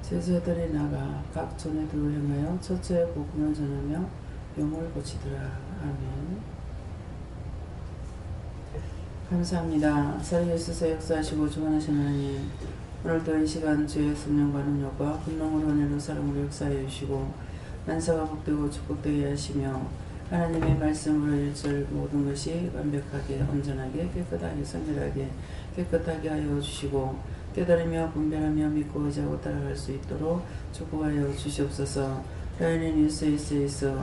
제자들이 나가 각 전에들을 행하여 첫째 복음을 전하며 병을 고치더라. 아멘. 감사합니다. 살아계셔서 역사하시고 주관하신 하나님, 오늘도 이 시간 주의 성령과 능력과 분명으로 은혜로 사랑으로 역사해 주시고 만사가 복되고 축복되게 하시며 하나님의 말씀으로 일절 모든 것이 완벽하게 온전하게 깨끗하게 성결하게 깨끗하게 하여 주시고 깨달으며 분별하며 믿고 의지하고 따라갈 수 있도록 축복하여 주시옵소서. 라인의 뉴스에서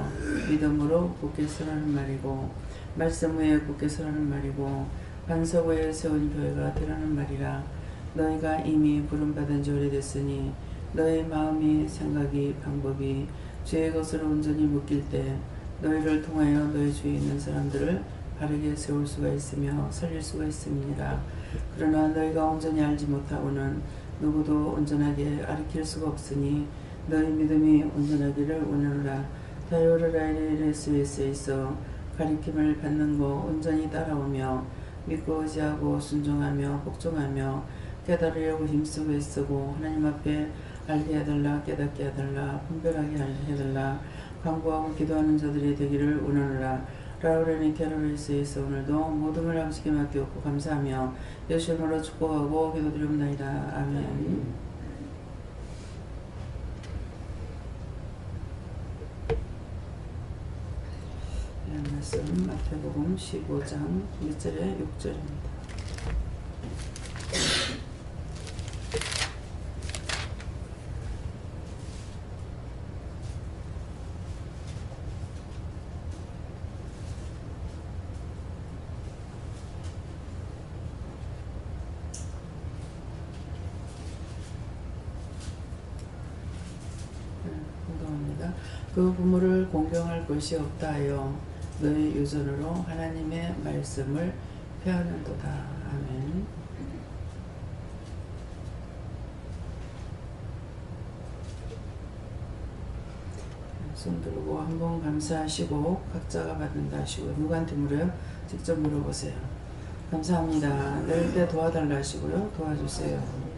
믿음으로 굳게 서라는 말이고 말씀 위에 굳게 서라는 말이고 반석 위에 세운 교회가 되라는 말이라. 너희가 이미 부름받은 지 오래됐으니 너희 마음이 생각이 방법이 주의 것으로 온전히 묶일 때 너희를 통하여 너희 주위에 있는 사람들을 바르게 세울 수가 있으며 살릴 수가 있음이니라. 그러나 너희가 온전히 알지 못하고는 누구도 온전하게 가르칠 수가 없으니 너희 믿음이 온전하기를 원하노라. 다요르라이레스에 있어 가르침을 받는 거 온전히 따라오며 믿고 의지하고 순종하며 복종하며 깨달으려고 힘쓰고 애쓰고 하나님 앞에 알게 해달라 깨닫게 해달라 분별하게 해달라 간구하고 기도하는 자들이 되기를 원하노라. 라우레니 캐롤리스에서 오늘도 모든 걸 아버지께 맡기옵고 감사하며 예수님으로 축복하고 기도드립니다. 아멘. 말씀 마태복음 15장 1절에 6절입니다. 그 부모를 공경할 것이 없다 하여 너희 유전으로 하나님의 말씀을 폐하는도다. 아멘. 손 들고 한번 감사하시고 각자가 받는다 하시고 누구한테 물어요? 직접 물어보세요. 감사합니다. 낼 때 도와달라 하시고요. 도와주세요.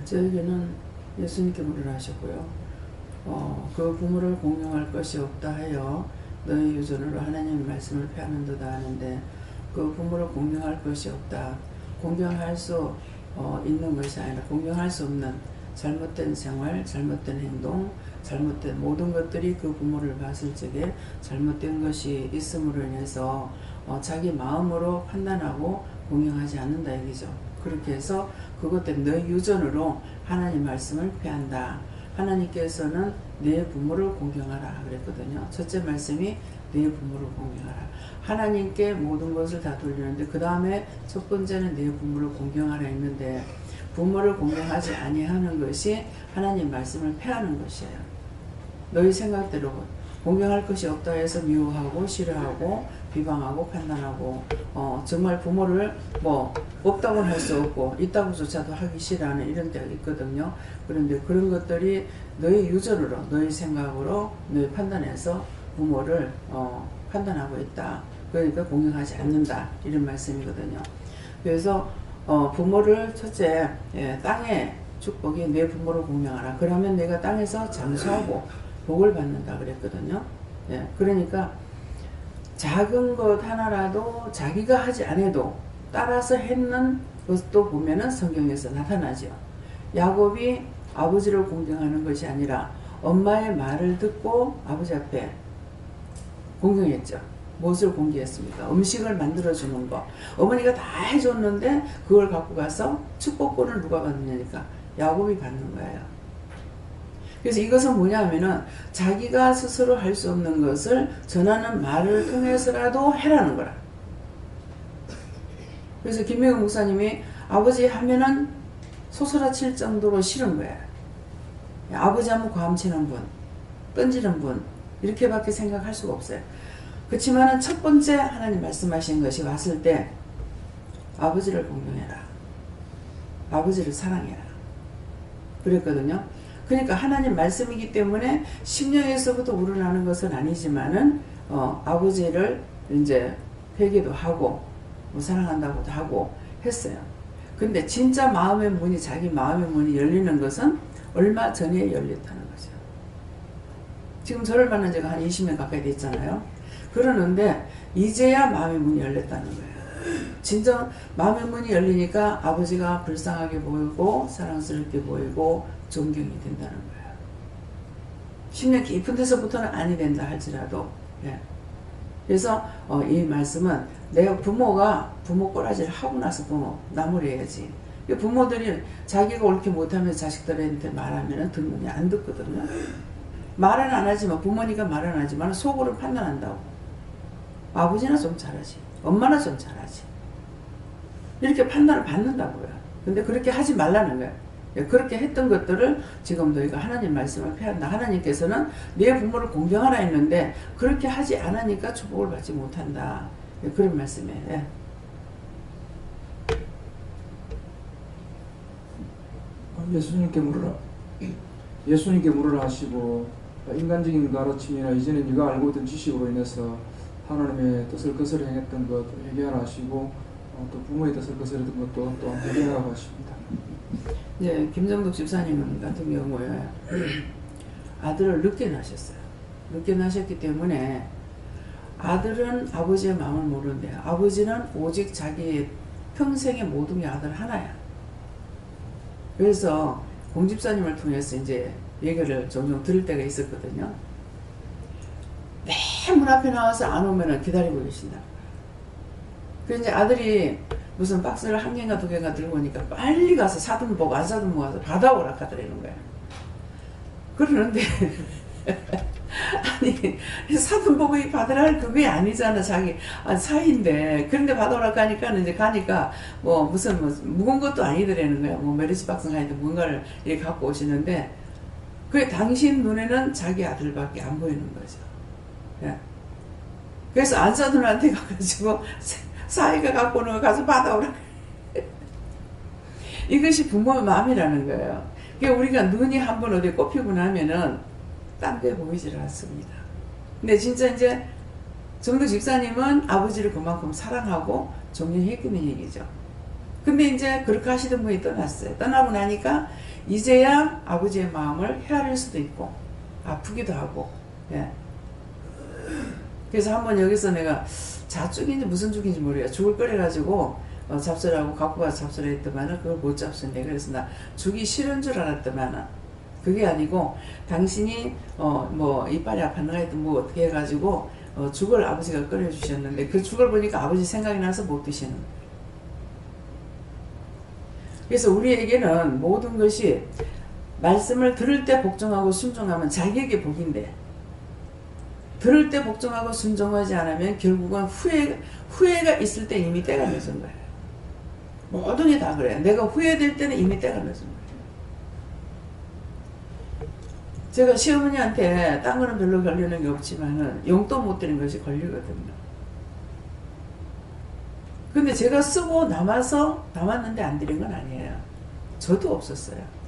저에게는 예수님께 물으라 하셨고요. 그 부모를 공경할 것이 없다 하여 너희 유전으로 하나님의 말씀을 폐하는도다 하는데 그 부모를 공경할 것이 없다. 공경할 수 있는 것이 아니라 공경할 수 없는 잘못된 생활, 잘못된 행동, 잘못된 모든 것들이 그 부모를 봤을 적에 잘못된 것이 있음으로 인해서 자기 마음으로 판단하고 공경하지 않는다 얘기죠. 그렇게 해서 그것 때문에 너희 유전으로 하나님 말씀을 폐한다. 하나님께서는 내 부모를 공경하라 그랬거든요. 첫째 말씀이 내 부모를 공경하라. 하나님께 모든 것을 다 돌리는데 그 다음에 첫 번째는 내 부모를 공경하라 했는데 부모를 공경하지 아니하는 것이 하나님 말씀을 폐하는 것이에요. 너희 생각대로 공경할 것이 없다 해서 미워하고 싫어하고 비방하고 판단하고 정말 부모를 없다고는 할 수 없고 있다고조차도 하기 싫어하는 이런 때가 있거든요. 그런데 그런 것들이 너희 유전으로 너희 생각으로 너희 판단해서 부모를 판단하고 있다. 그러니까 공경하지 않는다 이런 말씀이거든요. 그래서 부모를 첫째 땅의 축복이 내 부모를 공경하라. 그러면 내가 땅에서 장수하고 복을 받는다 그랬거든요. 그러니까 작은 것 하나라도 자기가 하지 않아도 따라서 했는 것도 보면은 성경에서 나타나죠. 야곱이 아버지를 공경하는 것이 아니라 엄마의 말을 듣고 아버지 앞에 공경했죠. 무엇을 공경했습니까? 음식을 만들어주는 거. 어머니가 다 해줬는데 그걸 갖고 가서 축복권을 누가 받느냐니까 야곱이 받는 거예요. 그래서 이것은 뭐냐 하면은 자기가 스스로 할 수 없는 것을 전하는 말을 통해서라도 해라는 거라. 그래서 김명훈 목사님이 아버지 하면은 소스라칠 정도로 싫은 거야. 아버지 하면 과음치는 분, 던지는 분, 이렇게밖에 생각할 수가 없어요. 그렇지만은 첫 번째 하나님 말씀하신 것이 왔을 때 아버지를 공경해라. 아버지를 사랑해라. 그랬거든요. 그러니까 하나님 말씀이기 때문에 심령에서부터 우러나는 것은 아니지만은 아버지를 이제 회개도 하고 뭐 사랑한다고도 하고 했어요. 근데 진짜 마음의 문이 자기 마음의 문이 열리는 것은 얼마 전에 열렸다는 거죠. 지금 저를 만난 지가 한 20년 가까이 됐잖아요. 그러는데 이제야 마음의 문이 열렸다는 거예요. 진짜 마음의 문이 열리니까 아버지가 불쌍하게 보이고 사랑스럽게 보이고 존경이 된다는 거예요. 10년 깊은 데서부터는 아니 된다 할지라도. 예. 그래서 이 말씀은 내 부모가 부모 꼬라지를 하고 나서 나무를 해야지. 부모들이 자기가 옳게 못하면 자식들한테 말하면 듣느냐 안 듣거든요. 말은 안 하지만 부모니까 말은 안 하지만 속으로 판단한다고. 아버지나 좀 잘하지. 엄마나 좀 잘하지. 이렇게 판단을 받는다고요. 근데 그렇게 하지 말라는 거예요. 그렇게 했던 것들을 지금 너희가 하나님 말씀을 폐한다. 하나님께서는 내 부모를 공경하라 했는데 그렇게 하지 않으니까 축복을 받지 못한다. 그런 말씀이에요. 예. 예수님께 물으라. 예수님께 물으라 하시고 인간적인 가르침이나 이전에 네가 알고 있던 지식으로 인해서 하나님의 뜻을 거스려 행했던 것 회개하라 하시고 또 부모의 뜻을 거스려 했던 것도 또한 회개하라고 하십니다. 네, 김정덕 집사님 같은 경우에 아들을 늦게 낳으셨어요. 늦게 낳으셨기 때문에 아들은 아버지의 마음을 모르는데 아버지는 오직 자기의 평생의 모든 게 아들 하나야. 그래서 공집사님을 통해서 이제 얘기를 종종 들을 때가 있었거든요. 내 문 앞에 나와서 안 오면은 기다리고 계신다. 그래서 이제 아들이 무슨 박스를 한 개인가 두 개인가 들고 오니까 빨리 가서 사돈 보고 안 사돈 보고 가서 받아오라 하더라는 거야. 그러는데 아니 사돈 보고 받으라 할 그게 아니잖아. 자기 사이인데. 그런데 받아오라 하니까 이제 가니까 뭐 무슨 무거운 것도 아니더라는 거야. 뭐 메르시 박스가 아닌데 뭔가를 이렇게 갖고 오시는데 그게 당신 눈에는 자기 아들밖에 안 보이는 거죠. 예. 그래서 안사돈한테 가가지고 사이가 갖고 오는 거 가서 받아오라. 이것이 부모의 마음이라는 거예요. 그러니까 우리가 눈이 한번 어디 꼽히고 나면은 딴 데 보이질 않습니다. 근데 진짜 이제 정도 집사님은 아버지를 그만큼 사랑하고 존경했다는 얘기죠. 근데 이제 그렇게 하시던 분이 떠났어요. 떠나고 나니까 이제야 아버지의 마음을 헤아릴 수도 있고 아프기도 하고. 예. 그래서 한번 여기서 내가 자죽인지 무슨 죽인지 모르겠어요. 죽을 끓여가지고 잡수라고 갖고 가서 잡수라 했더만은 그걸 못 잡수는데 그래서 나 죽이 싫은 줄 알았더만은 그게 아니고 당신이 뭐 이빨이 아팠는가 했던 뭐 어떻게 해가지고 죽을 아버지가 끓여주셨는데 그 죽을 보니까 아버지 생각이 나서 못 드시는 거예요. 그래서 우리에게는 모든 것이 말씀을 들을 때 복종하고 순종하면 자기에게 복인데 들을 때 복종하고 순종하지 않으면 결국은 후회가 있을 때 이미 때가 늦은 거예요. 모든 게 다 그래요. 내가 후회될 때는 이미 때가 늦은 거예요. 제가 시어머니한테 딴 거는 별로 걸리는 게 없지만은 용돈 못 드는 것이 걸리거든요. 근데 제가 쓰고 남았는데 안 드린 건 아니에요. 저도 없었어요.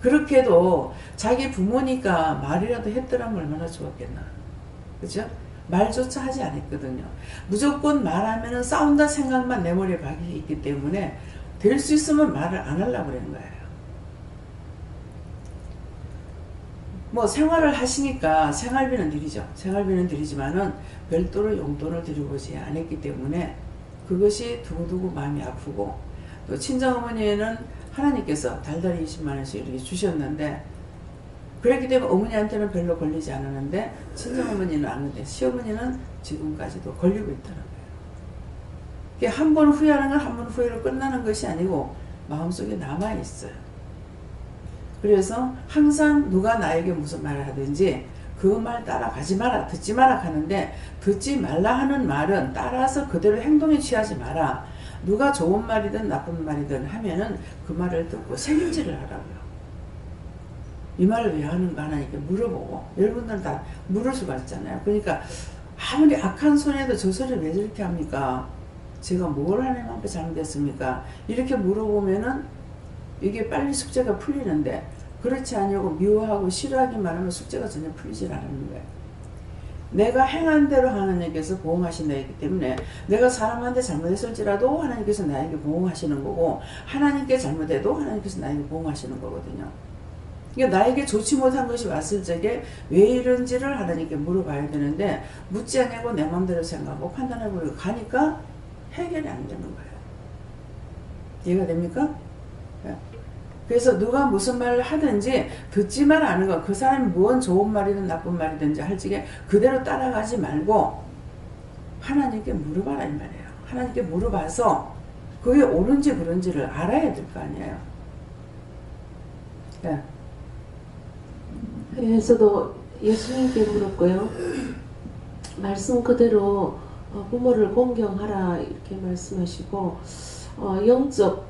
그렇게도 자기 부모니까 말이라도 했더라면 얼마나 좋았겠나. 그죠? 말조차 하지 않았거든요. 무조건 말하면 싸운다 생각만 내 머리에 박혀 있기 때문에 될 수 있으면 말을 안 하려고 그러는 거예요. 뭐 생활을 하시니까 생활비는 드리죠. 생활비는 드리지만은 별도로 용돈을 드려보지 않았기 때문에 그것이 두고두고 마음이 아프고 또 친정어머니는 하나님께서 달달이 20만원씩 이렇게 주셨는데 그랬기 때문에 어머니한테는 별로 걸리지 않았는데 친정어머니는 안 그런데 시어머니는 지금까지도 걸리고 있다는 거예요. 한 번 후회하는 건 한 번 후회로 끝나는 것이 아니고 마음속에 남아있어요. 그래서 항상 누가 나에게 무슨 말을 하든지 그 말 따라가지 마라, 듣지 마라 하는데, 듣지 말라 하는 말은 따라서 그대로 행동에 취하지 마라. 누가 좋은 말이든 나쁜 말이든 하면은 그 말을 듣고 책임질을 하라고요. 이 말을 왜 하는가 하나님께 물어보고, 여러분들은 다 물을 수가 있잖아요. 그러니까 아무리 악한 손에도 저 소리를 왜 저렇게 합니까? 제가 뭘 하나님 앞에 잘못했습니까? 이렇게 물어보면은 이게 빨리 숙제가 풀리는데, 그렇지 않냐고 미워하고 싫어하기만 하면 숙제가 전혀 풀리질 않는 거예요. 내가 행한 대로 하나님께서 보응하신다 했기 때문에, 내가 사람한테 잘못했을지라도 하나님께서 나에게 보응하시는 거고, 하나님께 잘못해도 하나님께서 나에게 보응하시는 거거든요. 그러니까 나에게 좋지 못한 것이 왔을 적에 왜 이런지를 하나님께 물어봐야 되는데, 묻지 않고 내 마음대로 생각하고 판단해버리고 가니까 해결이 안 되는 거예요. 이해가 됩니까? 그래서 누가 무슨 말을 하든지 듣지만 않은 거, 그 사람이 무언 좋은 말이든 나쁜 말이든지 할 적에 그대로 따라가지 말고 하나님께 물어봐라 이 말이에요. 하나님께 물어봐서 그게 옳은지 그른지를 알아야 될 거 아니에요. 네. 그래서도 예수님께 물었고요. 말씀 그대로 부모를 공경하라 이렇게 말씀하시고, 영적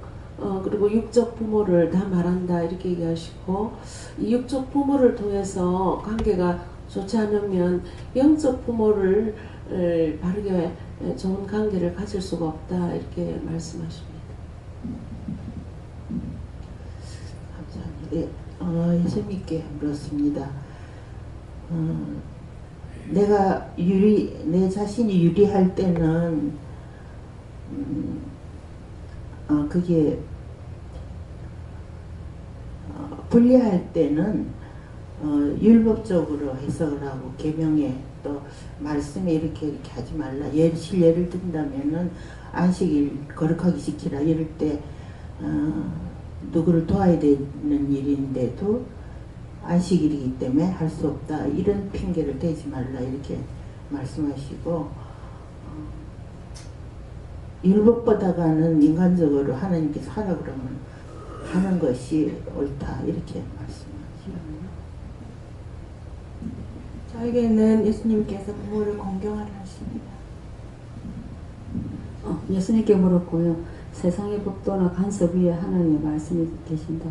그리고 육적 부모를 다 말한다 이렇게 얘기하시고, 이 육적 부모를 통해서 관계가 좋지 않으면 영적 부모를 바르게 좋은 관계를 가질 수가 없다 이렇게 말씀하십니다. 감사합니다. 예수님께 물었습니다. 내가 내 자신이 유리할 때는 그게 불리할 때는 율법적으로 해석을 하고 계명에 또 말씀에 이렇게 하지 말라. 예를 든다면은 안식일 거룩하게 지키라 이럴 때 누구를 도와야 되는 일인데도 안식일이기 때문에 할 수 없다. 이런 핑계를 대지 말라 이렇게 말씀하시고, 율법보다가는 인간적으로 하나님께서 하라 그러면 하는 것이 옳다 이렇게 말씀하시고, 저에게는 예수님께서 부모를 공경하라 하십니다. 예수님께 물었고요. 세상의 법도나 간섭 위에 하나님의 말씀이 계신다.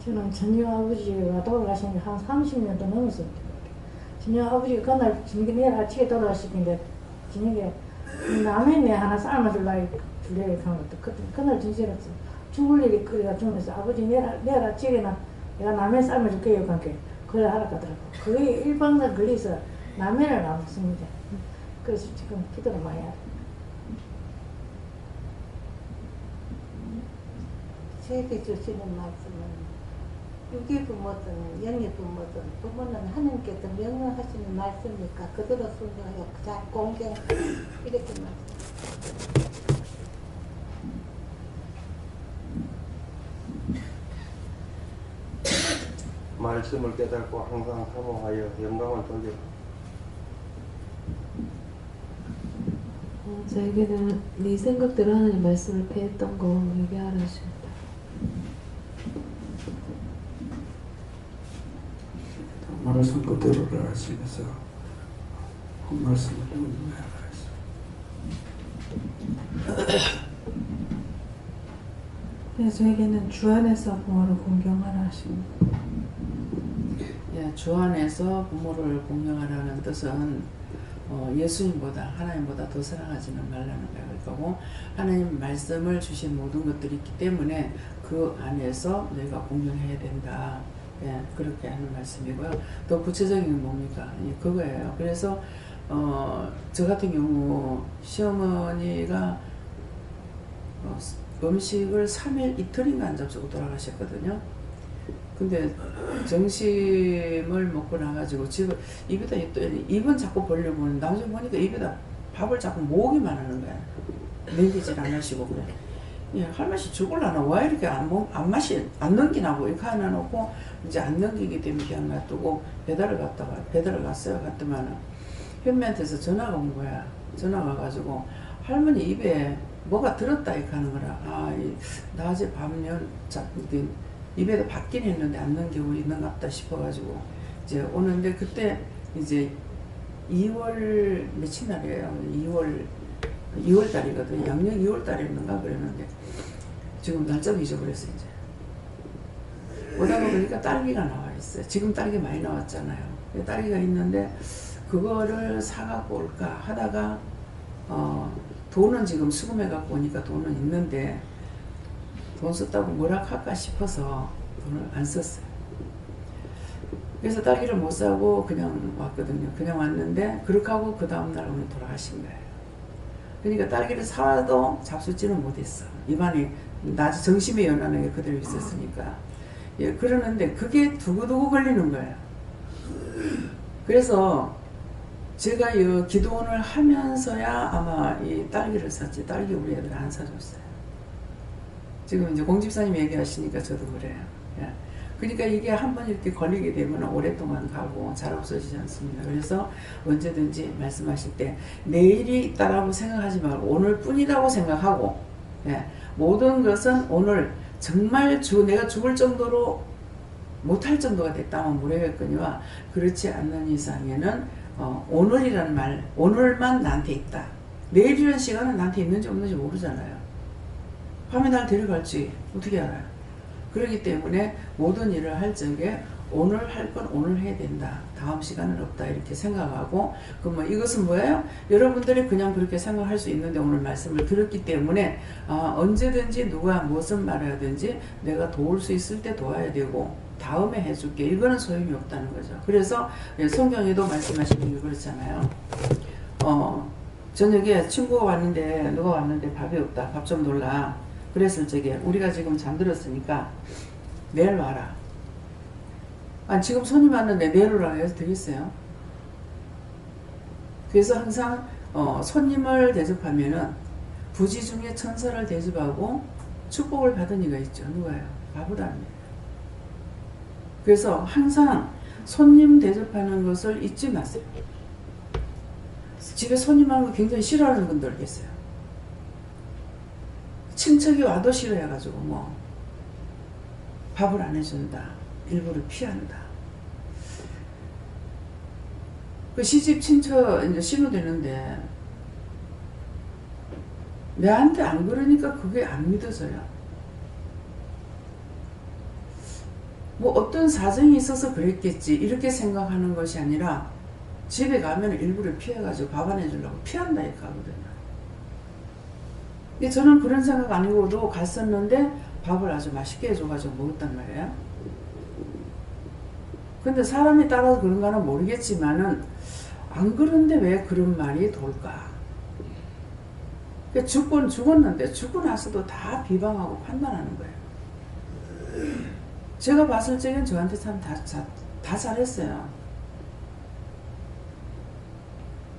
저는 전혀 아버지가 돌아가신 지 한 30년도 넘었어요. 전혀 아버지가 그날 내일 아침에 돌아가시는데 저녁에 라면에 하나 삶아줄래 줄래 그날 진실했어. 죽을 일이 그래가 죽면서 아버지 내일 아침에나 내가 라면 삶아줄게요. 그래 하라 하더라고. 그게 1박날 걸려서 라면을 안 먹습니다. 그래서 지금 기도를 많이 해요. 저에게 주시는 말씀은 육의 부모든 영의 부모든 부모는 하나님께서 명령하시는 말씀이니까 그대로 순종하여 잘 공경 이렇게 말씀. 말씀을 깨닫고 항상 사모하여 영광을 돌려. 저에게는 네 생각대로 하나님 말씀을 패했던 거 얘기하라 하십니다. 말씀 그대로를 하시면서 그 말씀을 묵념하라 하십니다. 네, 저에게는 주 안에서 부모를 공경하라 하십니다. 예, 주 안에서 부모를 공경하라는 뜻은 예수님보다 하나님보다 더 사랑하지는 말라는 거고, 하나님 말씀을 주신 모든 것들이 있기 때문에 그 안에서 내가 공경해야 된다. 예, 그렇게 하는 말씀이고요. 더 구체적인 건 뭡니까? 예, 그거예요. 그래서 저 같은 경우 시어머니가 음식을 3일 이틀인가 안 잡수고 돌아가셨거든요. 근데 점심을 먹고 나가지고 집을 입에다 입은 자꾸 벌려고 하는데 나중에 보니까 입에다 밥을 자꾸 모으기만 하는 거야. 먹이질 안 하시고 그래. 예, 할맛이 죽을라나 왜 이렇게 안 넘기나고 이렇게 하나 놓고 이제 안 넘기기 때문에 그냥 놔두고 배달을 갔어요. 갔더만은 현미한테서 전화가 온 거야. 전화가 가지고 할머니 입에 뭐가 들었다 이렇게 하는 거라. 아, 낮에 밤면 입에도 받긴 했는데 안 넣은 경우 있는갑다 싶어가지고 이제 오는데 그때 이제 2월 며칠 날이에요. 2월 달이거든요. 양력 2월 달이었는가 그랬는데 지금 날짜도 잊어버렸어요. 이제 오다가 보니까 딸기가 나와 있어요. 지금 딸기 많이 나왔잖아요. 딸기가 있는데 그거를 사갖고 올까 하다가 돈은 지금 수금해 갖고 오니까 돈은 있는데 돈 썼다고 뭐라 할까 싶어서 돈을 안 썼어요. 그래서 딸기를 못 사고 그냥 왔거든요. 그냥 왔는데 그렇게 하고 그 다음날 오늘 돌아가신 거예요. 그러니까 딸기를 사와도 잡수지는 못했어. 입안이 낮에 정심에 연하는 게 그대로 있었으니까. 예, 그러는데 그게 두고두고 걸리는 거예요. 그래서 제가 이 기도원을 하면서야 아마 이 딸기를 샀지. 딸기 우리 애들 안 사줬어요. 지금 이제 공집사님 얘기하시니까 저도 그래요. 예. 그러니까 이게 한번 이렇게 걸리게 되면 오랫동안 가고 잘 없어지지 않습니다. 그래서 언제든지 말씀하실 때 내일이 있다라고 생각하지 말고 오늘뿐이라고 생각하고, 예. 모든 것은 오늘 정말 내가 죽을 정도로 못할 정도가 됐다면 모르겠거니와 그렇지 않는 이상에는 오늘이라는 말, 오늘만 나한테 있다. 내일이라는 시간은 나한테 있는지 없는지 모르잖아요. 밤에 날 데려갈지 어떻게 알아요? 그렇기 때문에 모든 일을 할 적에 오늘 할 건 오늘 해야 된다. 다음 시간은 없다. 이렇게 생각하고 그러면 이것은 뭐예요? 여러분들이 그냥 그렇게 생각할 수 있는데 오늘 말씀을 들었기 때문에 언제든지 누가 무슨 말을 하든지 내가 도울 수 있을 때 도와야 되고 다음에 해줄게. 이거는 소용이 없다는 거죠. 그래서 성경에도 말씀하시는 게 그렇잖아요. 저녁에 친구가 왔는데 누가 왔는데 밥이 없다. 밥 좀 놀라. 그랬을 적에 우리가 지금 잠들었으니까 내일 와라. 지금 손님 왔는데 내일 오라 해서 되겠어요? 그래서 항상 손님을 대접하면은 부지 중에 천사를 대접하고 축복을 받은 이가 있죠. 누가요? 아브라함이에요. 그래서 항상 손님 대접하는 것을 잊지 마세요. 집에 손님 하는 거 굉장히 싫어하는 분들 계세요. 친척이 와도 싫어해가지고 뭐 밥을 안 해준다. 일부러 피한다. 그 시집 친척 이제 신호되는데 내한테 안 그러니까 그게 안 믿어져요. 뭐 어떤 사정이 있어서 그랬겠지 이렇게 생각하는 것이 아니라 집에 가면 일부러 피해가지고 밥 안 해주려고 피한다 이렇게 하거든요. 저는 그런 생각 아니고도 갔었는데 밥을 아주 맛있게 해줘가지고 먹었단 말이에요. 근데 사람이 따라서 그런가는 모르겠지만은 안 그런데 왜 그런 말이 돌까? 죽었는데 죽고 나서도 다 비방하고 판단하는 거예요. 제가 봤을 적엔 저한테 참 다 잘했어요.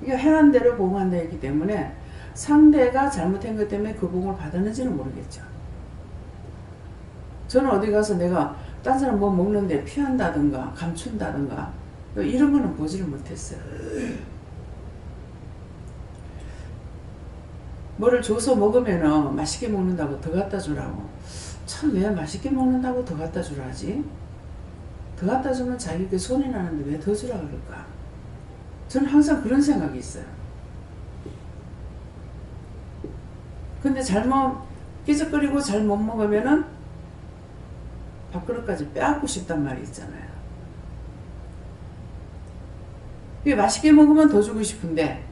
이게 행한 대로 복한다 했기 때문에 상대가 잘못한 것 때문에 그 복을 받았는지는 모르겠죠. 저는 어디 가서 내가 딴 사람 뭐 먹는데 피한다든가 감춘다든가 이런 거는 보지를 못했어요. 뭐를 줘서 먹으면 맛있게 먹는다고 더 갖다 주라고. 참 왜 맛있게 먹는다고 더 갖다 주라지? 더 갖다 주면 자기가 손이 나는데 왜 더 주라 그럴까? 저는 항상 그런 생각이 있어요. 근데 잘못 끼적거리고 잘 못 먹으면은 밥그릇까지 빼앗고 싶단 말이 있잖아요. 맛있게 먹으면 더 주고 싶은데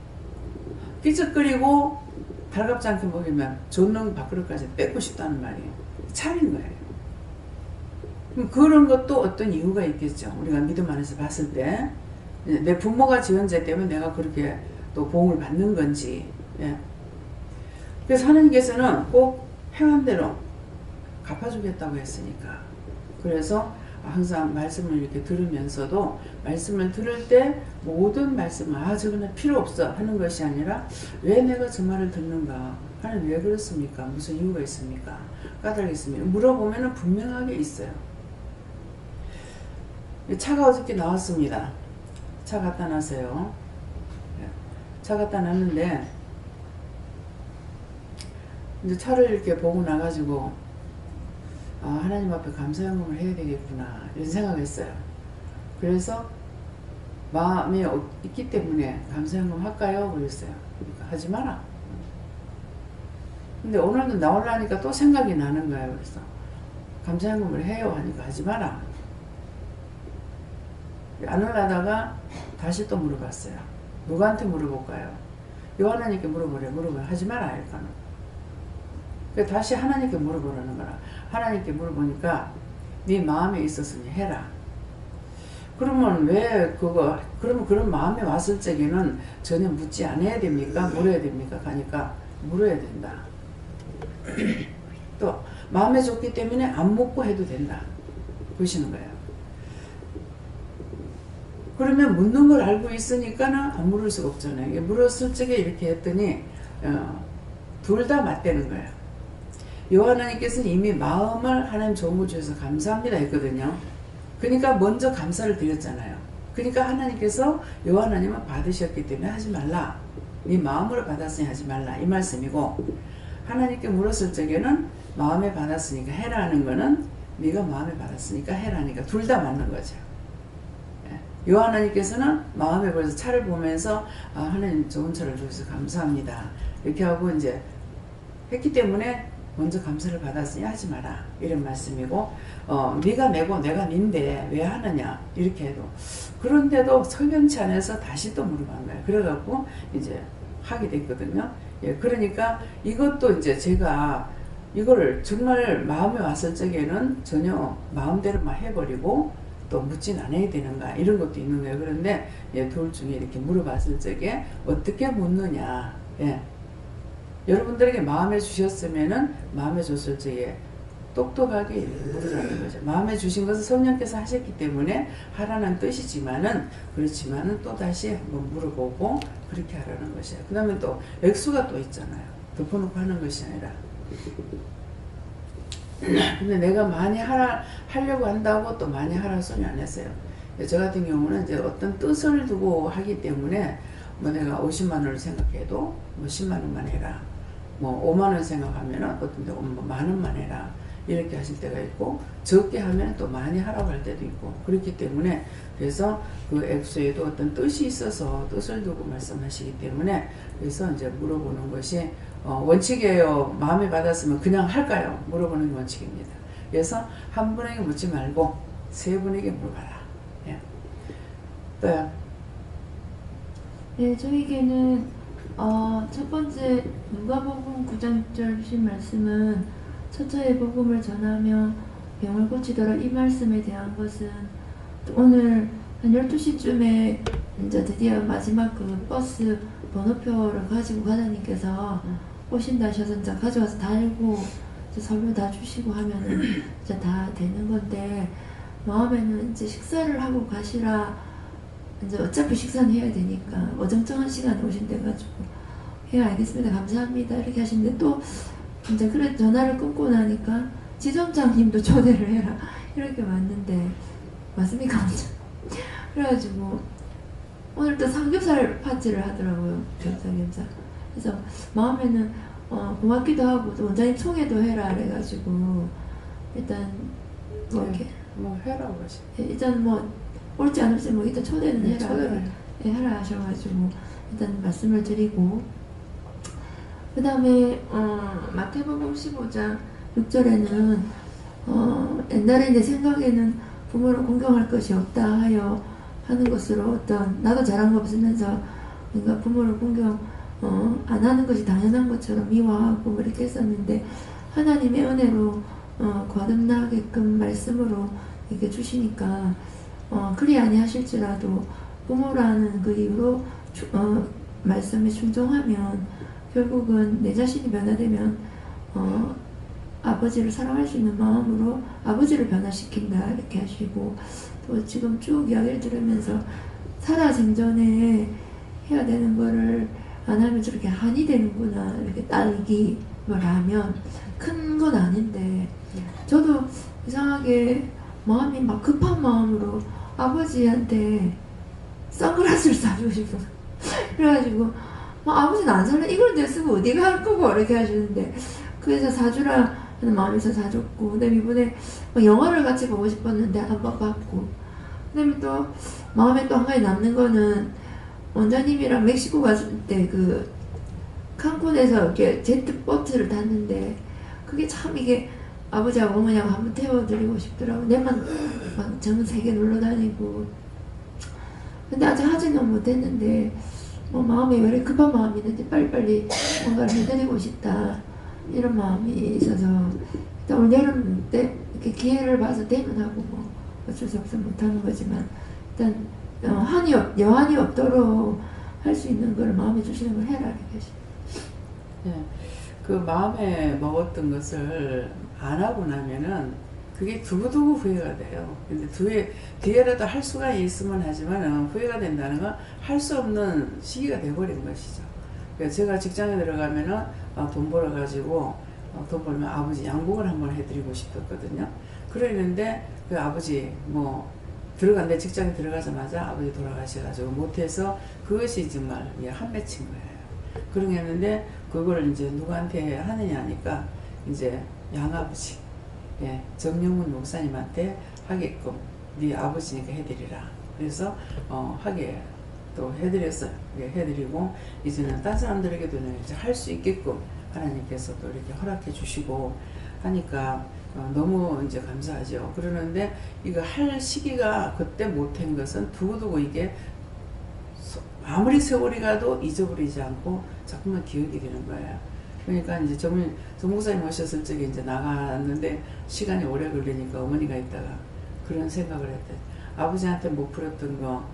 끼적거리고 달갑지 않게 먹으면 줬는 밥그릇까지 뺏고 싶다는 말이 차린 거예요. 그럼 그런 것도 어떤 이유가 있겠죠. 우리가 믿음 안에서 봤을 때 내 부모가 지은 죄 때문에 내가 그렇게 또 보응을 받는 건지. 예. 그래서 하나님께서는 꼭 행한 대로 갚아주겠다고 했으니까. 그래서 항상 말씀을 이렇게 들으면서도 말씀을 들을 때 모든 말씀을 저거는 필요 없어 하는 것이 아니라 왜 내가 저 말을 듣는가? 하나님 왜 그렇습니까? 무슨 이유가 있습니까? 까닭이 있습니까? 물어보면 분명하게 있어요. 차가 어저께 나왔습니다. 차 갖다 놨어요. 차 갖다 놨는데 이제 차를 이렇게 보고 나가지고 하나님 앞에 감사연금을 해야 되겠구나 이런 생각을 했어요. 그래서 마음에 있기 때문에 감사연금 할까요? 그랬어요. 그러니까 하지 마라. 근데 오늘도 나오려니까 또 생각이 나는 거예요. 그래서 감사연금을 해요 하니까 하지 마라. 안 하려다가 다시 또 물어봤어요. 누구한테 물어볼까요? 하나님께 물어보래. 하지 마라. 일단은. 그러니까 다시 하나님께 물어보라는 거라. 하나님께 물어보니까 네 마음에 있었으니 해라. 그러면 그러면 그런 마음에 왔을 적에는 전혀 묻지 않아야 됩니까? 물어야 됩니까? 하니까 물어야 된다. 또 마음에 좋기 때문에 안 묻고 해도 된다. 보시는 거예요. 그러면 묻는 걸 알고 있으니까는 안 물을 수가 없잖아요. 물었을 적에 이렇게 했더니 둘 다 맞대는 거예요. 하나님께서는 이미 마음을 하나님 좋은 걸 주셔서 감사합니다 했거든요. 그러니까 먼저 감사를 드렸잖아요. 그러니까 하나님께서 하나님은 받으셨기 때문에 하지 말라. 네 마음으로 받았으니 하지 말라. 이 말씀이고, 하나님께 물었을 적에는 마음에 받았으니까 해라는 거는 네가 마음에 받았으니까 해라니까 둘 다 맞는 거죠. 하나님께서는 마음에 벌써 차를 보면서 하나님 좋은 차를 주셔서 감사합니다 이렇게 하고 이제 했기 때문에 먼저 감사를 받았으니 하지 마라 이런 말씀이고, 네가 내고 내가 닌데 왜 하느냐 이렇게 해도, 그런데도 설명치 않아서 다시 또 물어본 거예요. 그래갖고 이제 하게 됐거든요. 그러니까 이것도 이제 제가 이걸 정말 마음에 왔을 적에는 전혀 마음대로만 해버리고 또 묻진 않아야 되는가 이런 것도 있는 거예요. 그런데 둘 중에 이렇게 물어봤을 적에 어떻게 묻느냐, 여러분들에게 마음에 주셨으면은 마음에 줬을 적에 똑똑하게 물으라는 거죠. 마음에 주신 것은 성령께서 하셨기 때문에 하라는 뜻이지만은, 그렇지만은 또 다시 한번 물어보고 그렇게 하라는 것이에요. 그 다음에 또 액수가 또 있잖아요. 덮어놓고 하는 것이 아니라. 근데 내가 많이 하려고 한다고 또 많이 하라고 소리 안 했어요. 저 같은 경우는 이제 어떤 뜻을 두고 하기 때문에 뭐 내가 50만 원을 생각해도 뭐 10만 원만 해라. 뭐 5만 원 생각하면은 어떤 데 뭐 만 원만 해라. 이렇게 하실 때가 있고, 적게 하면 또 많이 하라고 할 때도 있고, 그렇기 때문에 그래서 그 액수에도 어떤 뜻이 있어서 뜻을 두고 말씀하시기 때문에, 그래서 이제 물어보는 것이 원칙이에요. 마음에 받았으면 그냥 할까요? 물어보는 게 원칙입니다. 그래서 한 분에게 묻지 말고 세 분에게 물어봐라. 또요. 네, 저에게는 첫 번째 누가복음 9장 6절 주신 말씀은 처처의 복음을 전하며 병을 고치더라, 이 말씀에 대한 것은 오늘 한 12시쯤에 이제 드디어 마지막 그 버스 번호표를 가지고 과장님께서 오신다 하셔서 이제 가져와서 달고 이제 설명 다 주시고 하면은 이제 다 되는 건데, 마음에는 이제 식사를 하고 가시라, 이제 어차피 식사는 해야 되니까 어정쩡한 시간에 오신대가지고 알겠습니다 감사합니다 이렇게 하시는데, 또 이제 그래 전화를 끊고 나니까 지점장님도 초대를 해라 이렇게 왔는데, 맞습니까? 그래가지고 오늘 또 삼겹살 파티를 하더라고요, 겸사겸사. 그래서 마음에는 고맙기도 하고 또 원장님 총회도 해라 그래가지고 일단 뭐 이렇게 뭐 해라고 하시. 일단 뭐 올지 안 올지 뭐 일단 초대는 해라. 초대를 하라 하셔가지고 일단 말씀을 드리고, 그 다음에 마태복음 15장 6절에는 옛날에 내 생각에는 부모를 공경할 것이 없다 하여 하는 것으로 어떤 나도 잘한 거 없으면서 뭔가 부모를 공경 안 하는 것이 당연한 것처럼 미워하고 뭐 이렇게 했었는데, 하나님의 은혜로 거듭나게끔 말씀으로 이렇게 주시니까 그리 아니하실지라도 부모라는 그 이유로 말씀에 순종하면 결국은 내 자신이 변화되면 아버지를 사랑할 수 있는 마음으로 아버지를 변화시킨다 이렇게 하시고, 또 지금 쭉 이야기를 들으면서 살아생전에 해야 되는 거를 안 하면 저렇게 한이 되는구나, 이렇게 딸기 라면 큰 건 아닌데, 저도 이상하게 마음이 막 급한 마음으로 아버지한테 선글라스를 사주고 싶어. 그래가지고 아버지는 안 살래, 이걸 내 쓰고 어디 갈 거고 이렇게 하시는데, 그래서 사주라 하는 마음에서 사줬고, 그다음에 이번에 영화를 같이 보고 싶었는데 안 봤고, 그다음에 또 마음에 또 한 가지 남는 거는 원장님이랑 멕시코 갔을 때 그 칸쿤에서 이렇게 제트보트를 탔는데 그게 참 이게 아버지하고 어머니하고 한번 태워드리고 싶더라고. 내만 막 전 세계 놀러 다니고. 근데 아직 하지는 못했는데 뭐 마음에 왜 이렇게 급한 마음이 있는데 빨리빨리 뭔가를 해드리고 싶다 이런 마음이 있어서 일단 올 여름 때 이렇게 기회를 봐서 되면 하고 뭐 어쩔 수 없어 못하는 거지만 일단 여한이 없도록 할 수 있는 걸 마음에 주시는 걸 해라 이렇게. 네. 그 마음에 먹었던 것을 안 하고 나면은 그게 두고두고 후회가 돼요. 근데 뒤에라도 할 수가 있으면 하지만 후회가 된다는 건 할 수 없는 시기가 돼버린 것이죠. 그러니까 제가 직장에 들어가면은 돈 벌어가지고 돈 벌면 아버지 양복을 한번 해드리고 싶었거든요. 그러는데 그 아버지 내 직장에 들어가자마자 아버지 돌아가셔가지고 못해서 그것이 정말 한 맺힌 거예요. 그러겠는데 그걸 이제 누구한테 하느냐 하니까 이제 양아버지, 정영문 목사님한테 하게끔 네 아버지니까 해드리라. 그래서 하게 또 해드렸어요. 해드리고 이제는 딴 사람들에게도 이제 할 수 있게끔 하나님께서 또 이렇게 허락해 주시고 하니까 너무 이제 감사하죠. 그러는데 이거 할 시기가 그때 못한 것은 두고두고 이게 아무리 세월이 가도 잊어버리지 않고 자꾸만 기억이 되는 거예요. 그러니까 이제 정 목사님 오셨을 적에 이제 나갔는데 시간이 오래 걸리니까 어머니가 있다가 그런 생각을 했대. 아버지한테 못 풀었던 거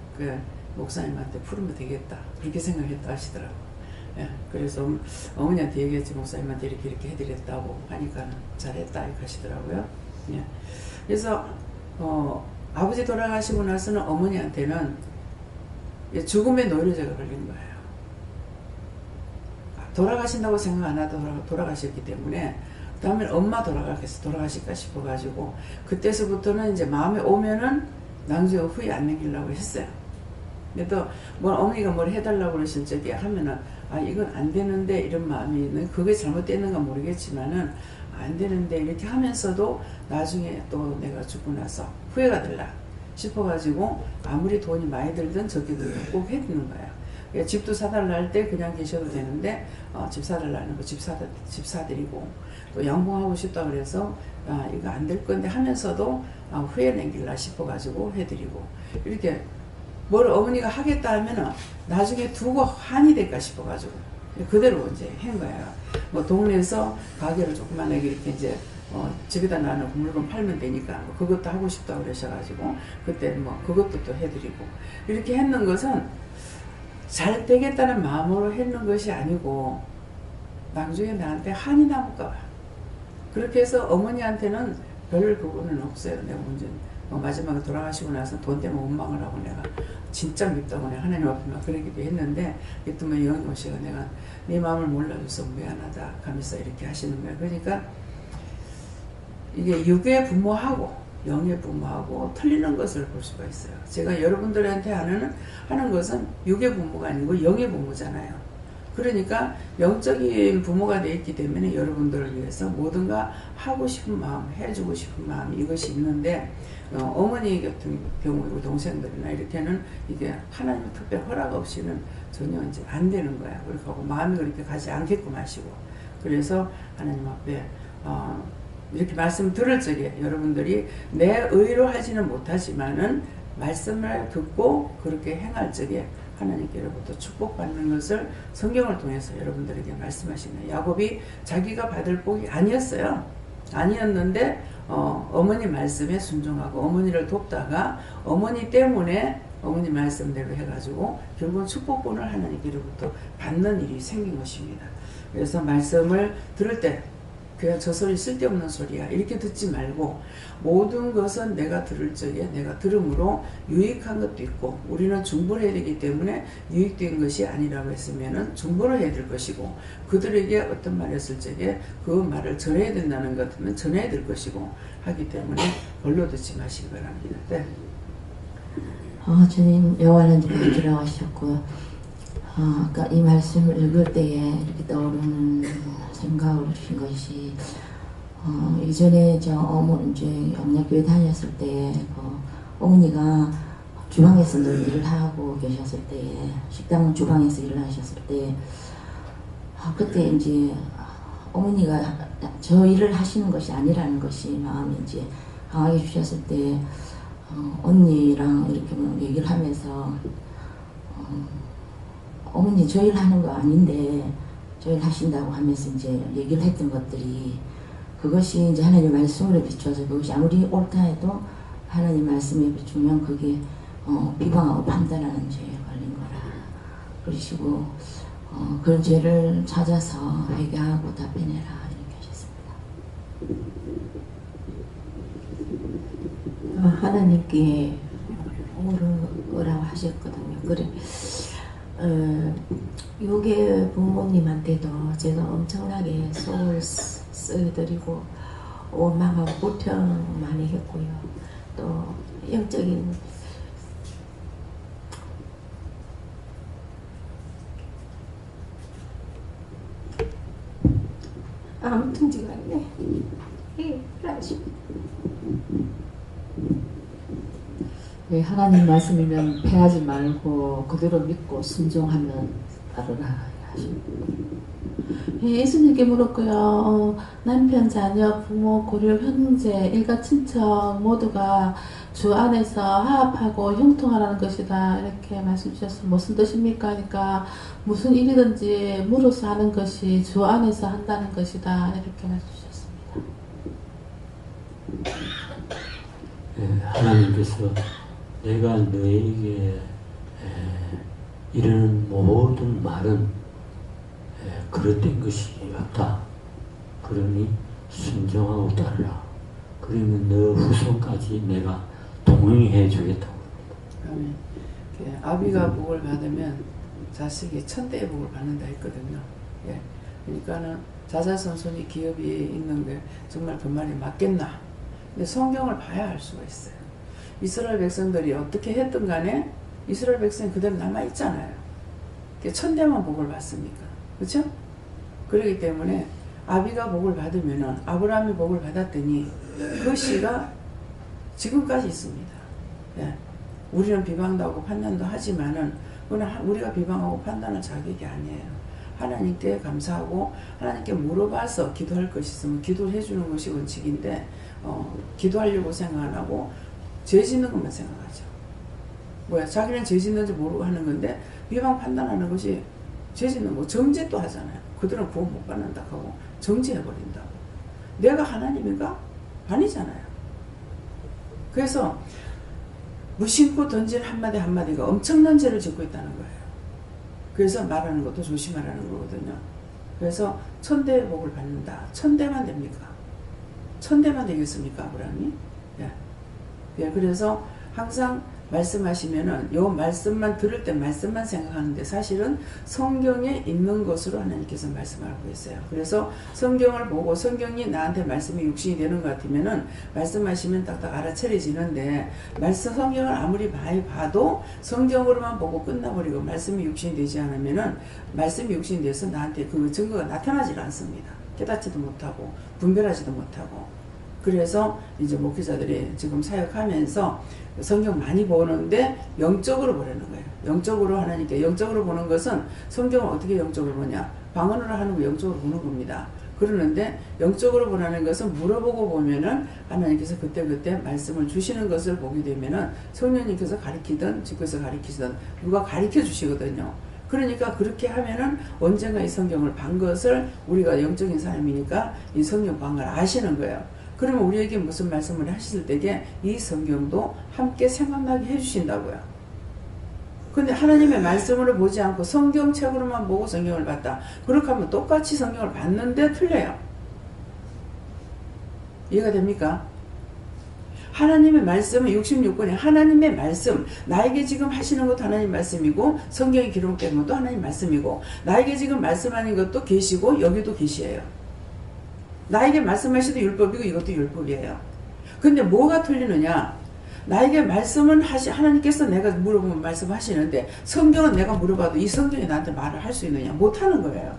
목사님한테 풀으면 되겠다. 그렇게 생각했다 하시더라고. 그래서 어머니한테 얘기했지. 목사님한테 이렇게 해드렸다고 하니까 잘했다 이렇게 하시더라고요. 그래서 아버지 돌아가시고 나서는 어머니한테는 죽음의 노이로제가 걸린 거예요. 돌아가신다고 생각 안 하고 돌아가셨기 때문에 다음에 엄마 돌아가실까 싶어가지고 그때서부터는 이제 마음에 오면은 나중에 후회 안 남기려고 했어요. 근데 또 어머니가 뭘 해달라고 그러실 적에 하면은 이건 안 되는데 이런 마음이 그게 잘못됐는가 모르겠지만은 안 되는데 이렇게 하면서도 나중에 또 내가 죽고 나서 후회가 될라 싶어가지고 아무리 돈이 많이 들든 적게 들든 꼭 해두는 거예요. 집도 사달라 할 때 그냥 계셔도 되는데 집 사달라는 거 집 사드리고 또 양봉하고 싶다 그래서 이거 안 될 건데 하면서도 후회 남길라 싶어가지고 해드리고 이렇게 뭘 어머니가 하겠다 하면은 나중에 두고 한이 될까 싶어가지고 그대로 이제 한 거예요. 동네에서 가게를 조그만하게 이렇게 이제 집에다 놔놓고 물건 팔면 되니까 그것도 하고 싶다 그러셔가지고 그때 그것도 또 해드리고 이렇게 했는 것은 잘 되겠다는 마음으로 했는 것이 아니고 나중에 나한테 한이 남을까 봐. 그렇게 해서 어머니한테는 별 그거는 없어요. 내가 먼저 마지막에 돌아가시고 나서 돈 때문에 원망을 하고 내가 진짜 밉다고 내가 하나님 앞에 막 그러기도 했는데 그때 영희 씨가 내가 네 마음을 몰라줘서 미안하다 하면서 이렇게 하시는 거예요. 그러니까 이게 육의 부모하고 영의 부모하고 틀리는 것을 볼 수가 있어요. 제가 여러분들한테 하는 것은 육의 부모가 아니고 영의 부모잖아요. 그러니까 영적인 부모가 되어 있기 때문에 여러분들을 위해서 뭐든가 하고 싶은 마음, 해주고 싶은 마음 이것이 있는데 어머니 같은 경우 동생들이나 이렇게는 이게 하나님 특별 허락 없이는 전혀 이제 안 되는 거야. 그렇게 하고 마음이 그렇게 가지 않게끔 하시고 그래서 하나님 앞에 이렇게 말씀 들을 적에 여러분들이 내 의로 하지는 못하지만은 말씀을 듣고 그렇게 행할 적에 하나님께로부터 축복받는 것을 성경을 통해서 여러분들에게 말씀하시네요. 야곱이 자기가 받을 복이 아니었어요. 아니었는데 어머니 말씀에 순종하고 어머니를 돕다가 어머니 때문에 어머니 말씀대로 해가지고 결국은 축복권을 하나님께로부터 받는 일이 생긴 것입니다. 그래서 말씀을 들을 때 그냥 저 소리 쓸데없는 소리야 이렇게 듣지 말고 모든 것은 내가 들을 적에 내가 들음으로 유익한 것도 있고 우리는 중보를 해야 되기 때문에 유익된 것이 아니라고 했으면은 중보를 해야 될 것이고 그들에게 어떤 말을 했을 적에 그 말을 전해야 된다는 것 같으면 전해야 될 것이고 하기 때문에 별로 듣지 마시기 바랍니다. 네. 주님 여호와는 지금 들어가셨고 그러니까 이 말씀을 읽을 때에 이렇게 떠오르는 생각을 주신 것이 이전에 이제 영락교회 다녔을 때에 어머니가 주방에서 늘 일을 하고 계셨을 때에 식당 주방에서 일을 하셨을 때 그때 이제 어머니가 저 일을 하시는 것이 아니라는 것이 마음이 이제 강하게 주셨을 때 언니랑 이렇게 뭐 얘기를 하면서 어머니 저 일 하는 거 아닌데 저 일 하신다고 하면서 이제 얘기를 했던 것들이 그것이 이제 하나님 말씀으로 비춰서 그것이 아무리 옳다 해도 하나님 말씀에 비추면 그게 비방하고 판단하는 죄에 걸린 거라 그러시고 그런 죄를 찾아서 회개하고 답변해라 이렇게 하셨습니다. 하나님께 오라고 하셨거든요. 그래 요게 부모님한테도 제가 엄청나게 속을 쓰여드리고 원망하고 불평 많이 했고요. 또 영적인 아무튼 지가 않네. 네, 하나님 말씀이면 패하지 말고 그대로 믿고 순종하면 따르라 하십니다. 예수님께 물었고요. 남편, 자녀, 부모, 고려, 형제, 일가, 친척 모두가 주 안에서 화합하고 형통하라는 것이다. 이렇게 말씀 주셨어요. 무슨 뜻입니까? 하니까 무슨 일이든지 물어서 하는 것이 주 안에서 한다는 것이다. 이렇게 말씀 주셨습니다. 하나님께서 내가 너에게 이르는 모든 말은 그릇된 것이 없다. 그러니 순종하고 따르라. 그러면 너 후손까지 내가 동행해 주겠다고 합니다. 아비가 복을 받으면 자식이 천대의 복을 받는다 했거든요. 예. 그러니까는 자자손손이 기업이 있는 게 정말 그 말이 맞겠나. 근데 성경을 봐야 알 수가 있어요. 이스라엘 백성들이 어떻게 했든 간에 이스라엘 백성이 그대로 남아있잖아요. 천대만 복을 받습니까? 그렇죠? 그렇기 때문에 아비가 복을 받으면은 아브라함이 복을 받았더니 그 씨가 지금까지 있습니다. 예. 우리는 비방도 하고 판단도 하지만은 우리가 비방하고 판단할 자격이 아니에요. 하나님께 감사하고 하나님께 물어봐서 기도할 것이 있으면 기도를 해주는 것이 원칙인데 기도하려고 생각 안 하고 죄 짓는 것만 생각하죠. 자기는 죄 짓는지 모르고 하는 건데 비방 판단하는 것이 죄 짓는 거 정죄도 하잖아요. 그들은 구원 못 받는다 하고 정죄해버린다고. 내가 하나님인가? 아니잖아요. 그래서 무심코 던진 한마디 한마디가 엄청난 죄를 짓고 있다는 거예요. 그래서 말하는 것도 조심하라는 거거든요. 그래서 천대의 복을 받는다. 천대만 됩니까? 천대만 되겠습니까? 아브라함이? 예, 그래서 항상 말씀하시면은 요 말씀만 들을 때 말씀만 생각하는데 사실은 성경에 있는 것으로 하나님께서 말씀하고 있어요. 그래서 성경을 보고 성경이 나한테 말씀이 육신이 되는 것 같으면은 말씀하시면 딱딱 알아차려지는데 성경을 아무리 많이 봐도 성경으로만 보고 끝나버리고 말씀이 육신이 되지 않으면은 말씀이 육신이 돼서 나한테 그 증거가 나타나질 않습니다. 깨닫지도 못하고 분별하지도 못하고. 그래서 이제 목회자들이 지금 사역하면서 성경 많이 보는데 영적으로 보라는 거예요. 영적으로 하나님께 영적으로 보는 것은 성경을 어떻게 영적으로 보냐? 방언으로 하는 거 영적으로 보는 겁니다. 그러는데 영적으로 보라는 것은 물어보고 보면은 하나님께서 그때그때 말씀을 주시는 것을 보게 되면은 성령님께서 가르치든 집에서 가르치든 누가 가르쳐 주시거든요. 그러니까 그렇게 하면은 언젠가 이 성경을 본 것을 우리가 영적인 사람이니까 이 성경 본 걸 아시는 거예요. 그러면 우리에게 무슨 말씀을 하실 때에 이 성경도 함께 생각나게 해주신다고요. 근데 하나님의 말씀으로 보지 않고 성경책으로만 보고 성경을 봤다. 그렇게 하면 똑같이 성경을 봤는데 틀려요. 이해가 됩니까? 하나님의 말씀은 66권이 하나님의 말씀, 나에게 지금 하시는 것도 하나님 말씀이고 성경에 기록된 것도 하나님 말씀이고 나에게 지금 말씀하는 것도 계시고 여기도 계시예요. 나에게 말씀하시도 율법이고 이것도 율법이에요. 근데 뭐가 틀리느냐? 나에게 말씀은 하나님께서 내가 물어보면 말씀하시는데 성경은 내가 물어봐도 이 성경이 나한테 말을 할 수 있느냐? 못하는 거예요.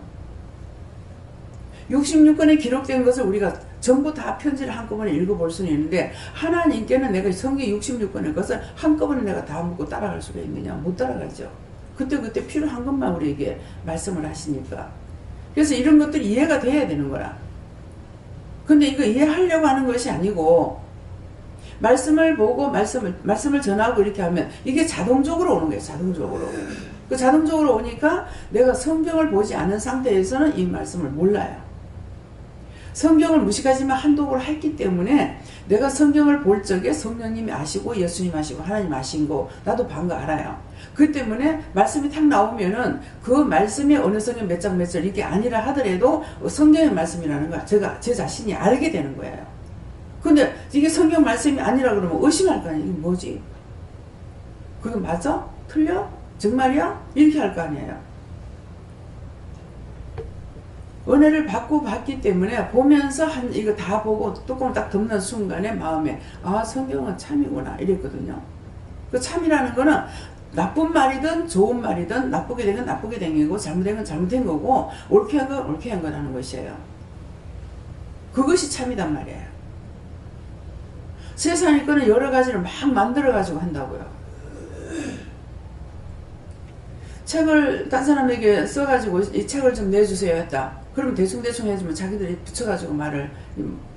66권에 기록된 것을 우리가 전부 다 편지를 한꺼번에 읽어볼 수는 있는데 하나님께는 내가 성경 66권의 것을 한꺼번에 내가 다 묻고 따라갈 수가 있느냐? 못 따라가죠. 그때 필요한 것만 우리에게 말씀을 하시니까. 그래서 이런 것들이 이해가 돼야 되는 거라. 근데 이거 이해하려고 하는 것이 아니고 말씀을 보고 말씀을 전하고 이렇게 하면 이게 자동적으로 오는 거예요. 자동적으로. 그 자동적으로 오니까 내가 성경을 보지 않은 상태에서는 이 말씀을 몰라요. 성경을 무식하지만 한독을 했기 때문에 내가 성경을 볼 적에 성령님이 아시고 예수님 아시고 하나님 아신 거 나도 방금 알아요. 그 때문에 말씀이 탁 나오면은 그 말씀이 어느 성경 몇 장 몇 절 이게 아니라 하더라도 성경의 말씀이라는 걸 제 자신이 알게 되는 거예요. 근데 이게 성경 말씀이 아니라 그러면 의심할 거 아니에요. 이게 뭐지? 그게 맞아? 틀려? 정말이야? 이렇게 할 거 아니에요. 은혜를 받고 봤기 때문에 보면서 이거 다 보고 뚜껑을 딱 덮는 순간에 마음에 아 성경은 참이구나 이랬거든요. 그 참이라는 거는 나쁜 말이든 좋은 말이든 나쁘게 된 건 나쁘게 된 거고 잘못된 건 잘못된 거고 옳게 한 건 옳게 한 거라는 것이에요. 그것이 참이단 말이에요. 세상의 거는 여러 가지를 막 만들어 가지고 한다고요. 책을 딴 사람에게 써가지고 이 책을 좀 내주세요 했다. 그럼 대충대충 해주면 자기들이 붙여가지고 말을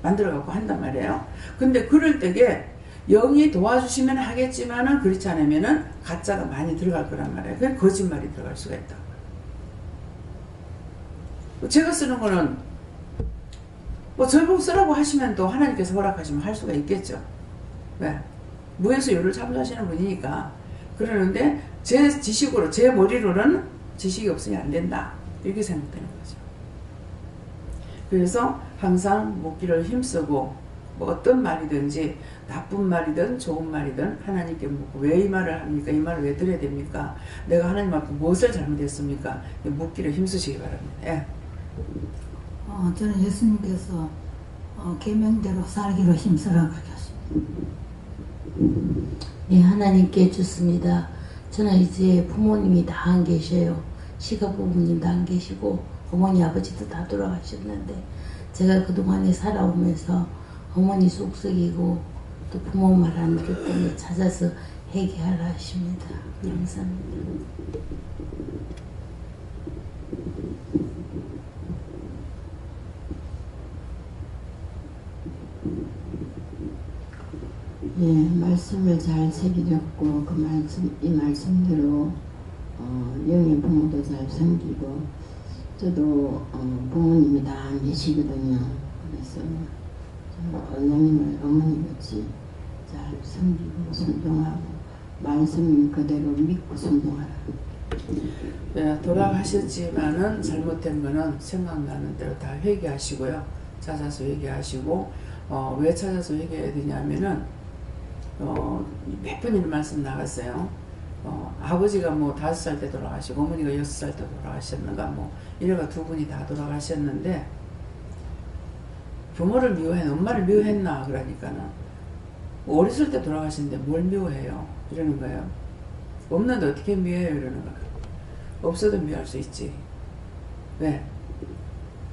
만들어갖고 한단 말이에요. 근데 그럴 때에 영이 도와주시면 하겠지만은 그렇지 않으면은 가짜가 많이 들어갈 거란 말이에요. 그게 거짓말이 들어갈 수가 있다. 제가 쓰는 거는 뭐 저보고 쓰라고 하시면 또 하나님께서 허락하시면 할 수가 있겠죠. 왜? 무에서 요를 참조하시는 분이니까. 그러는데 제 지식으로 제 머리로는 지식이 없으면 안 된다. 이렇게 생각되는 거죠. 그래서 항상 묻기를 힘쓰고 뭐 어떤 말이든지 나쁜 말이든 좋은 말이든 하나님께 묻고 왜 이 말을 합니까? 이 말을 왜 들어야 됩니까? 내가 하나님 앞에 무엇을 잘못했습니까? 묻기를 힘쓰시기 바랍니다. 예. 저는 예수님께서 계명대로 살기로 힘쓰라 그렇게 하십니다. 네, 하나님께 주습니다. 저는 이제 부모님이 다 안 계셔요. 시가부모님도 안 계시고 어머니 아버지도 다 돌아가셨는데 제가 그동안에 살아오면서 어머니 속썩이고 또 부모 말 안 들었던 거 찾아서 회개하라 하십니다. 감사합니다. 예, 말씀을 잘 새기셨고 이 말씀대로 영의 부모도 잘 섬기고 저도 부모님이 다 안 계시거든요. 그래서 어머님을 어머니같이 잘 섬기고 순종하고 말씀 그대로 믿고 순종하라. 네, 돌아가셨지만은 잘못된 거는 생각나는 대로 다 회개하시고요. 찾아서 회개하시고 왜 찾아서 회개해야 되냐면은 몇 번 이런 말씀 나갔어요. 아버지가 뭐 5살 때 돌아가시고 어머니가 6살 때 돌아가셨는가 뭐 이래가 두 분이 다 돌아가셨는데 부모를 미워했나 엄마를 미워했나 그러니까는 어렸을 때 돌아가시는데 뭘 미워해요 이러는 거예요. 없는데 어떻게 미워해요 이러는 거예요. 없어도 미워할 수 있지. 왜?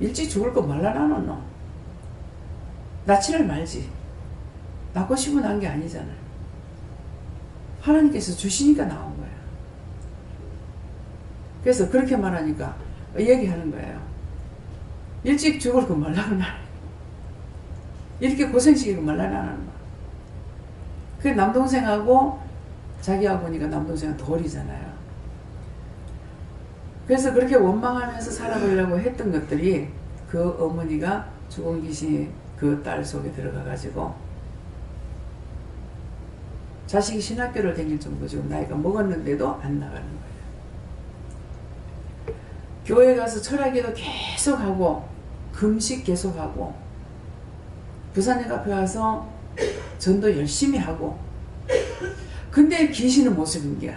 일찍 죽을 거 말라 나눴노. 낳지를 말지. 낳고 싶어 난 게 아니잖아요. 하나님께서 주시니까 나온 거예요. 그래서 그렇게 말하니까 얘기하는 거예요. 일찍 죽을 거 말라고 나. 이렇게 고생시키고 말라고 하는 거야. 그 남동생하고 자기하고 보니까 남동생은 돌이잖아요. 그래서 그렇게 원망하면서 살아보려고 했던 것들이 그 어머니가 죽은 귀신이 그 딸 속에 들어가 가지고 자식이 신학교를 다닐 정도 지금 나이가 먹었는데도 안 나가는 거예요. 교회 가서 철학기도 계속하고 금식 계속하고 부산역 앞에 가서 전도 열심히 하고 근데 귀신은 못 속인 거야.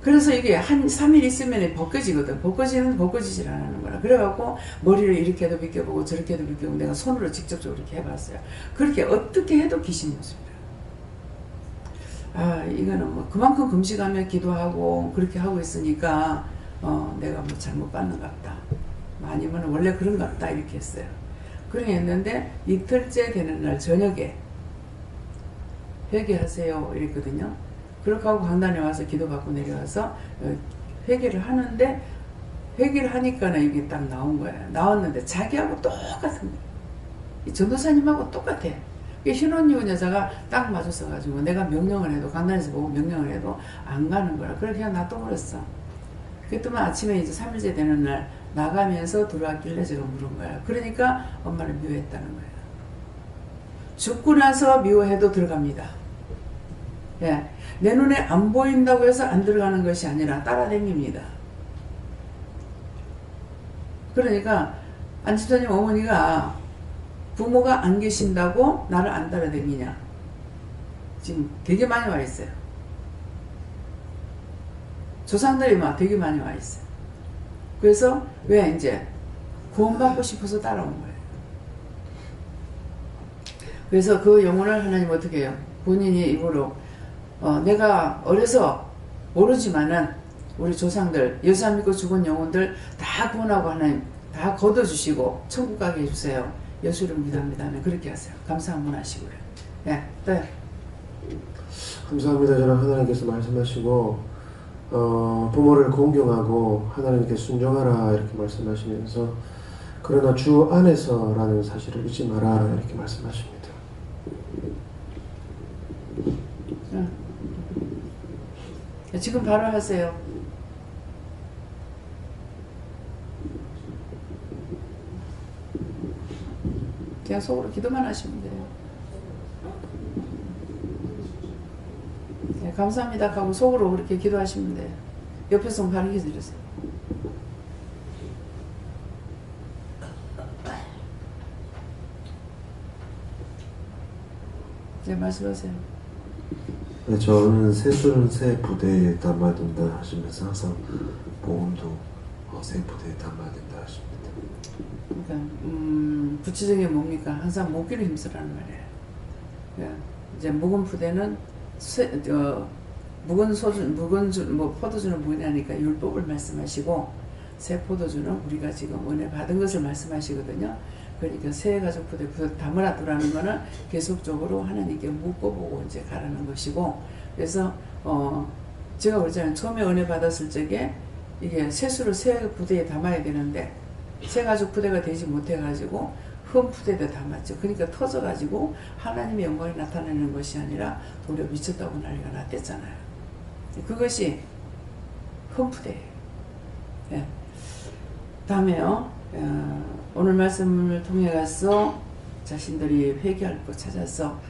그래서 이게 한 3일 있으면 벗겨지거든. 벗겨지질 않는 거라. 그래갖고 머리를 이렇게도 비껴보고 저렇게도 비껴보고 내가 손으로 직접적으로 이렇게 해봤어요. 그렇게 어떻게 해도 귀신이 없습니다. 아, 이거는 뭐 그만큼 금식하며 기도하고 그렇게 하고 있으니까 내가 뭐 잘못 받는가 보다. 아니면 원래 그런가 보다 이렇게 했어요. 그렇게 했는데 이틀째 되는 날 저녁에 회개하세요 이랬거든요. 그렇게 하고 강단에 와서 기도받고 내려와서 회개를 하는데 회개를 하니까는 이게 딱 나온 거예요. 나왔는데 자기하고 똑같은 거예요. 이 전도사님하고 똑같아. 신혼 이혼 여자가 딱 맞았어가지고 내가 명령을 해도 강단에서 보고 명령을 해도 안 가는 거라. 그렇게 그냥 놔둬버렸어. 그랬더니 아침에 이제 3일째 되는 날 나가면서 들어왔길래 제가 물은 거야. 그러니까 엄마를 미워했다는 거예요. 죽고 나서 미워해도 들어갑니다. 예. 내 눈에 안 보인다고 해서 안 들어가는 것이 아니라 따라다닙니다. 그러니까 안집사님 어머니가 부모가 안 계신다고 나를 안 따라다니냐. 지금 되게 많이 와 있어요. 조상들이 막 되게 많이 와 있어요. 그래서 왜 이제 구원받고 싶어서 따라온 거예요. 그래서 그 영혼을 하나님 어떻게 해요? 본인이 입으로 내가 어려서 모르지만은 우리 조상들 예수 안 믿고 죽은 영혼들 다 구원하고 하나님 다 걷어주시고 천국 가게 해주세요. 예수를 믿습니다. 그렇게 하세요. 감사 한번 하시고요. 네, 네. 감사합니다. 저는 하나님께서 말씀하시고 부모를 공경하고 하나님께 순종하라 이렇게 말씀하시면서 그러나 주 안에서라는 사실을 잊지 마라 이렇게 말씀하십니다. 지금 바로 하세요. 그냥 속으로 기도만 하시면 돼요. 네, 감사합니다 하고 속으로 그렇게 기도하시면 돼요. 옆에서 바로 기도해주세요. 네, 말씀하세요. 네, 저는 세술은 새 부대에 담아야 된다 하시면서 항상 보험도 새 부대에 담아야 된다 하십니다. 그러니까 구체적인 게 뭡니까? 항상 먹기를 힘쓰라는 말이에요. 그러니까 이제 묵은 부대는 묵은 포도주는 뭐냐니까 율법을 말씀하시고 새 포도주는 우리가 지금 은혜 받은 것을 말씀하시거든요. 그러니까 새 가족 부대 담으라두라는 거는 계속적으로 하나님께 묶어보고 이제 가라는 것이고, 그래서 제가 그러잖아요. 처음에 은혜 받았을 적에 이게 새수를 새 부대에 담아야 되는데 새 가족 부대가 되지 못해가지고 흠 부대에 담았죠. 그러니까 터져가지고 하나님의 영광이 나타나는 것이 아니라 도리어 미쳤다고 난리가 났댔잖아요. 그것이 흠 부대예요. 예. 다음에요. 오늘 말씀을 통해 가서 자신들이 회개할 것 찾아서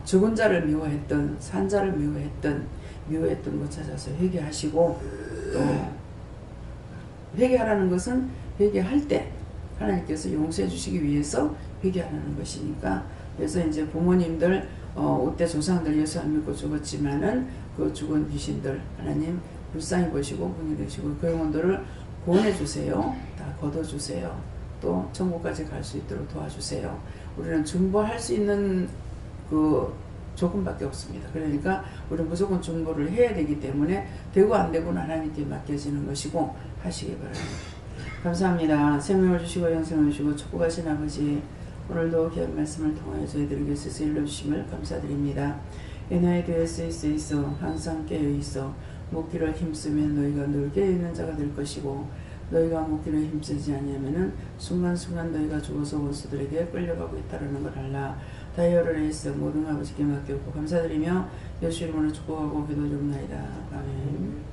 죽은 자를 미워했던 산 자를 미워했던 것 찾아서 회개하시고, 또 회개하라는 것은 회개할 때 하나님께서 용서해 주시기 위해서 회개하는 것이니까, 그래서 이제 부모님들 그때 조상들 예수 안 믿고 죽었지만은 그 죽은 귀신들 하나님 불쌍히 보시고 분이 되시고 그 영혼들을 구원해 주세요. 다 걷어 주세요. 또 천국까지 갈 수 있도록 도와주세요. 우리는 중보할 수 있는 그 조건밖에 없습니다. 그러니까 우리는 무조건 중보를 해야 되기 때문에 되고 안 되고는 하나님께 맡겨지는 것이고 하시기 바랍니다. 감사합니다. 생명을 주시고 영생을 주시고 축복하신 아버지, 오늘도 귀한 말씀을 통하여 저희들에게 있어서 일러주심을 감사드립니다. 은혜에 대해 쓰이소 항상 깨어있어 먹기를 힘쓰면 너희가 늘 깨어있는 자가 될 것이고, 너희가 먹기를 힘쓰지 아니하면은 순간순간 너희가 죽어서 원수들에게 끌려가고 있다는 걸 알라. 다이어를 해서 모든 아버지께 맡겼고 감사드리며 예수 이름으로 축복하고 기도드립니다. 아멘.